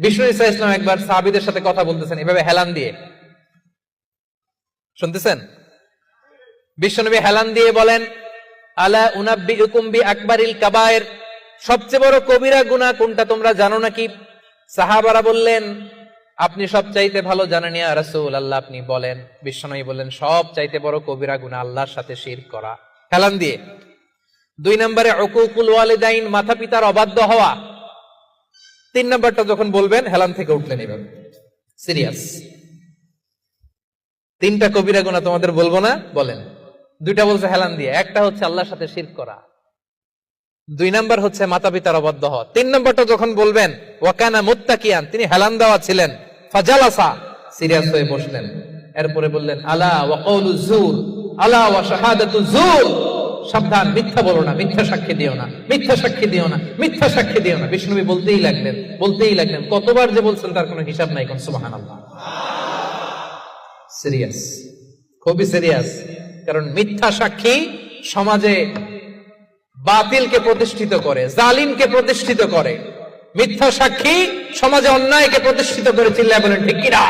বিষ্ণু ইসা ইসলাম একবার সাহাবীদের সাথে কথা বলতেছেন এভাবে হেলান দিয়ে, শুনতেছেন? বিশ্বনবী হেলান দিয়ে বলেন, আলা উনাব্বিউকুম বি আকবারিল কাবায়ের, সবচেয়ে বড় কবিরা গুনাহ কোনটা তোমরা জানো নাকি? সাহাবারা বললেন, আপনি সবচাইতে ভালো জানেন ইয়া রাসূলুল্লাহ, আপনি বলেন। বিশ্বনবী বললেন, সবচাইতে বড় কবিরা গুনাহ আল্লাহর সাথে শিরক করা, হেলান দিয়ে। 2 নম্বরে উকুকুল ওয়ালিদাইন, মাতা পিতার অবাধ্য হওয়া। 3 নম্বরটা যখন বলবেন হেলান থেকে উঠলেন এভাবে, সিরিয়াস। 3টা কবিরা গুনাহ তোমাদের বলবো না, বলেন। 2টা বলছে হেলান দিয়ে, একটা হচ্ছে আল্লাহর সাথে শিরক করা, 2 নাম্বার হচ্ছে মাতা পিতার অবাধ্য হওয়া। 3 নাম্বারটা যখন বলবেন, ওয়াকানা মুত্তাকিয়ান, তিনি হেলান দেওয়া ছিলেন, ফাজালাসা, সিরিয়াস হয়ে বসলেন। এরপরে বললেন, আলা ওয়া কওলু যুর, আলা ওয়া শাহাদাতু যুর, সাবধান, মিথ্যা বলো না, মিথ্যা সাক্ষী দিও না, মিথ্যা সাক্ষী দিও না, মিথ্যা সাক্ষী দিও না। বিষ্ণুনবী বলতেই লাগলেন, কতবার যে বলছেন তার কোনো হিসাব নাই। কোন সুবহানাল্লাহ। সিরিয়াস, খুবই সিরিয়াস। কারণ মিথ্যা সাক্ষী সমাজে বাতিলকে প্রতিষ্ঠিত করে, জালিমকে প্রতিষ্ঠিত করে। মিথ্যা সাক্ষী সমাজে অন্যায়কে প্রতিষ্ঠিত করে। চিল্লায় বলেন ঠিক কিনা?